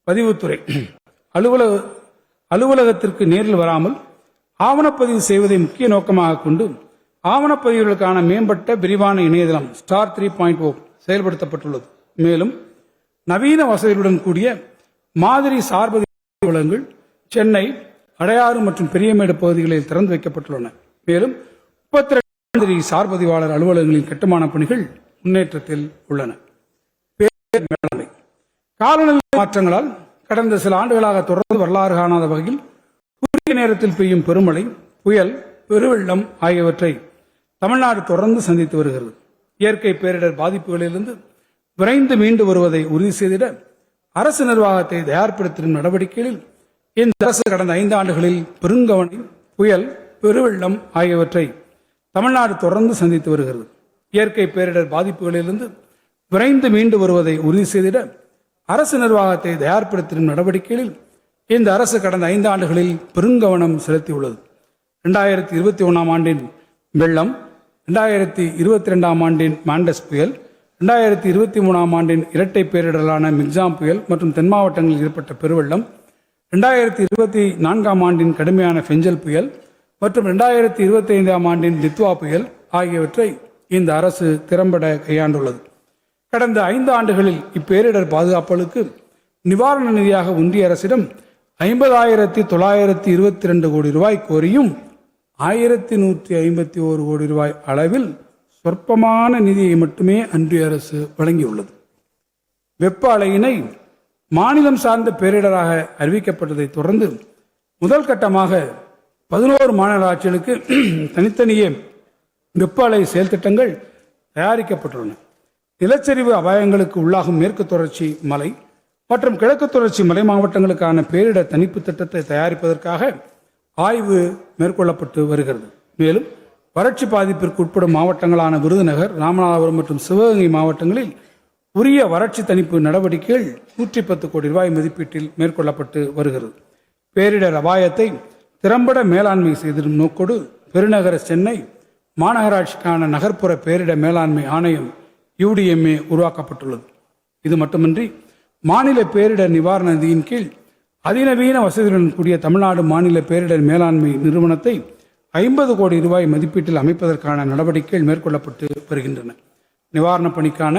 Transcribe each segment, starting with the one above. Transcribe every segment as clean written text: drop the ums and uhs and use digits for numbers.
பதிவுத்துறை அலுவலகத்திற்கு நேரில் வராமல் ஆவணப்பதிவு செய்வதை முக்கிய நோக்கமாக கொண்டு ஆவணப்பதிவுகளுக்கான மேம்பட்ட விரிவான இணையதளம் ஸ்டார் 3.0 செயல்படுத்தப்பட்டுள்ளது. மேலும் நவீன வசதிகளுடன் கூடிய மாதிரி சார்பதிவு அலுவலகங்கள் சென்னை, அடையாறு மற்றும் பெரியமேடு பகுதிகளில் திறந்து வைக்கப்பட்டுள்ளன. மேலும் 32 சார்பதிவாளர் அலுவலகங்களின் கட்டுமான பணிகள் முன்னேற்றத்தில் உள்ளன. மேலாண்மை காலநிலை மாற்றங்களால் கடந்த சில ஆண்டுகளாக தொடர்ந்து வரலாறு காணாத வகையில் குறுகிய நேரத்தில் பெய்யும் பெருமழை, புயல், பெருவெள்ளம் ஆகியவற்றை தமிழ்நாடு தொடர்ந்து சந்தித்து வருகிறது. இயற்கை பேரிடர் பாதிப்புகளிலிருந்து விரைந்து மீண்டு வருவதை உறுதி செய்திட அரசு நிர்வாகத்தை தயார்படுத்தும் நடவடிக்கைகளில் இந்த அரசு கடந்த 5 ஆண்டுகளில் பெருங்கவனம், புயல், பெருவெள்ளம் ஆகியவற்றை தமிழ்நாடு தொடர்ந்து சந்தித்து வருகிறது. இயற்கை பேரிடர் பாதிப்புகளிலிருந்து விரைந்து மீண்டு வருவதை உறுதி செய்திட அரசு நிர்வாகத்தை தயார்படுத்தும் நடவடிக்கைகளில் இந்த அரசு கடந்த 5 ஆண்டுகளில் பெருங்கவனம் செலுத்தியுள்ளது. 2021 ஆண்டின் வெள்ளம், 2022 ஆண்டின் மாண்டஸ் புயல், 2023 ஆண்டின் இரட்டை பேரிடரான மிக்ஜாம் புயல் மற்றும் தென் மாவட்டங்களில் ஏற்பட்ட பெருவெள்ளம், 2024 ஆண்டின் கடுமையான பெஞ்சல் புயல் மற்றும் 2025 ஆண்டின் தித்வா புயல் ஆகியவற்றை இந்த அரசு திறம்பட கையாண்டுள்ளது. கடந்த 5 ஆண்டுகளில் இப்பேரிடர் பாதுகாப்புகளுக்கு நிவாரண நிதியாக ஒன்றிய அரசிடம் 50,922 கோடி ரூபாய் கோரியும் 1,151 கோடி ரூபாய் அளவில் சொற்பமான நிதியை மட்டுமே ஒன்றிய அரசு வழங்கியுள்ளது. வெப்ப அலையினை மாநிலம் சார்ந்த பேரிடராக அறிவிக்கப்பட்டதை தொடர்ந்து முதல் கட்டமாக 11 மாநகராட்சிகளுக்கு தனித்தனியே வெப்ப அலை செயல் திட்டங்கள் தயாரிக்கப்பட்டுள்ளன. நிலச்சரிவு அபாயங்களுக்கு உள்ளாகும் மேற்கு தொடர்ச்சி மலை மற்றும் கிழக்கு தொடர்ச்சி மலை மாவட்டங்களுக்கான பேரிடர் தணிப்பு திட்டத்தை தயாரிப்பதற்காக ஆய்வு மேற்கொள்ளப்பட்டு வருகிறது. மேலும் வறட்சி பாதிப்பிற்கு உட்படும் மாவட்டங்களான விருதுநகர், ராமநாதபுரம் மற்றும் சிவகங்கை மாவட்டங்களில் உரிய வறட்சி தணிப்பு நடவடிக்கைகள் 110 கோடி ரூபாய் மதிப்பீட்டில் மேற்கொள்ளப்பட்டு வருகிறது. பேரிடர் அபாயத்தை திறம்பட மேலாண்மை செய்திடும் நோக்கோடு பெருநகர சென்னை மாநகராட்சிக்கான நகர்ப்புற பேரிடர் மேலாண்மை ஆணையம் UDMA உருவாக்கப்பட்டுள்ளது. இது மட்டுமின்றி மாநில பேரிடர் நிவாரண நிதியின் கீழ் அதிநவீன வசதிகளுடன் கூடிய தமிழ்நாடு மாநில பேரிடர் மேலாண்மை நிறுவனத்தை 50 கோடி ரூபாய் மதிப்பீட்டில் அமைப்பதற்கான நடவடிக்கைகள் மேற்கொள்ளப்பட்டு வருகின்றன. நிவாரணப் பணிக்கான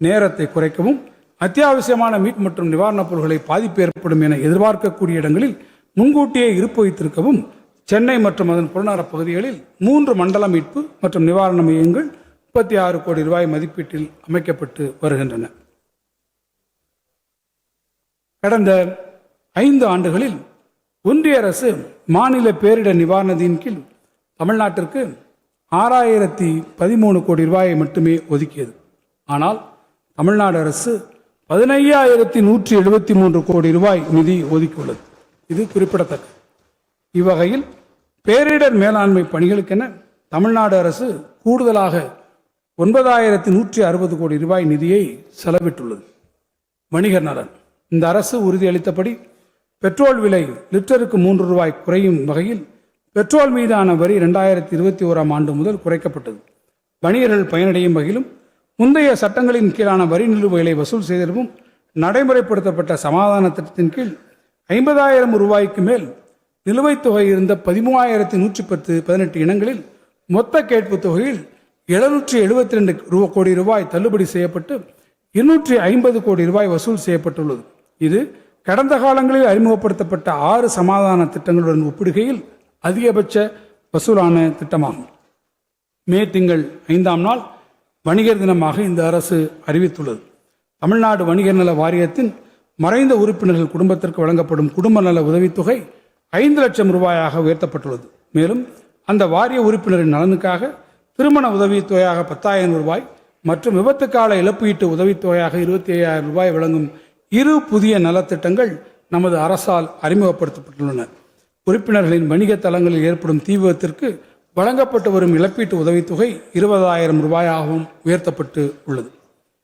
நேரத்தை குறைக்கவும், அத்தியாவசியமான மீட்பு மற்றும் நிவாரணப் பொருட்களை பாதிப்பு ஏற்படும் என எதிர்பார்க்கக்கூடிய இடங்களில் முன்கூட்டியே இருப்பு வைத்திருக்கவும் சென்னை மற்றும் அதன் புறநகர பகுதிகளில் 3 மண்டல மீட்பு மற்றும் நிவாரண மையங்கள் 36 கோடி ரூபாய் மதிப்பீட்டில் அமைக்கப்பட்டு வருகின்றன. கடந்த 5 ஆண்டுகளில் ஒன்றிய அரசு மாநில பேரிடர் நிவாரண நிதியின் கீழ் தமிழ்நாட்டிற்கு 6,013 கோடி ரூபாயை மட்டுமே ஒதுக்கியது. ஆனால் தமிழ்நாடு அரசு 15,173 கோடி ரூபாய் நிதி ஒதுக்கியுள்ளது. இது குறிப்பிடத்தக்கது. இவ்வகையில் பேரிடர் மேலாண்மை பணிகளுக்கென தமிழ்நாடு அரசு கூடுதலாக 9,160 கோடி ரூபாய் நிதியை செலவிட்டுள்ளது. வணிகர் நலன். இந்த அரசு உறுதியளித்தபடி பெட்ரோல் விலை லிட்டருக்கு 3 ரூபாய் குறையும் வகையில் பெட்ரோல் மீதான வரி 2021 ஆண்டு முதல் குறைக்கப்பட்டது. வணிகர்கள் பயனடையும் வகையிலும் முந்தைய சட்டங்களின் கீழான வரி நிலுவைகளை வசூல் செய்திடவும் நடைமுறைப்படுத்தப்பட்ட சமாதான திட்டத்தின் கீழ் 50,000 ரூபாய்க்கு மேல் நிலுவைத் தொகை இருந்த 13,118 இனங்களில் மொத்த கேட்பு தொகையில் 772 கோடி ரூபாய் தள்ளுபடி செய்யப்பட்டு 250 கோடி ரூபாய் வசூல் செய்யப்பட்டுள்ளது. இது கடந்த காலங்களில் அறிமுகப்படுத்தப்பட்ட 6 சமாதான திட்டங்களுடன் ஒப்பிடுகையில் அதிகபட்ச வசூலான திட்டமாகும். மே திங்கள் 5ஆம் நாள் வணிகர் தினமாக இந்த அரசு அறிவித்துள்ளது. தமிழ்நாடு வணிகர் நல வாரியத்தின் மறைந்த உறுப்பினர்கள் குடும்பத்திற்கு வழங்கப்படும் குடும்ப நல உதவித்தொகை 5 லட்சம் ரூபாயாக உயர்த்தப்பட்டுள்ளது. மேலும் அந்த வாரிய உறுப்பினரின் நலனுக்காக திருமண உதவித்தொகையாக 10,000 ரூபாய் மற்றும் விபத்துக்கால இழப்பீட்டு உதவித்தொகையாக 25,000 ரூபாய் வழங்கும் 2 புதிய நலத்திட்டங்கள் நமது அரசால் அறிமுகப்படுத்தப்பட்டுள்ளன. உறுப்பினர்களின் வணிக தளங்களில் ஏற்படும் தீ விபத்திற்கு வழங்கப்பட்டு வரும் இழப்பீட்டு உதவித்தொகை 20,000 ரூபாயாகவும் உயர்த்தப்பட்டு உள்ளது.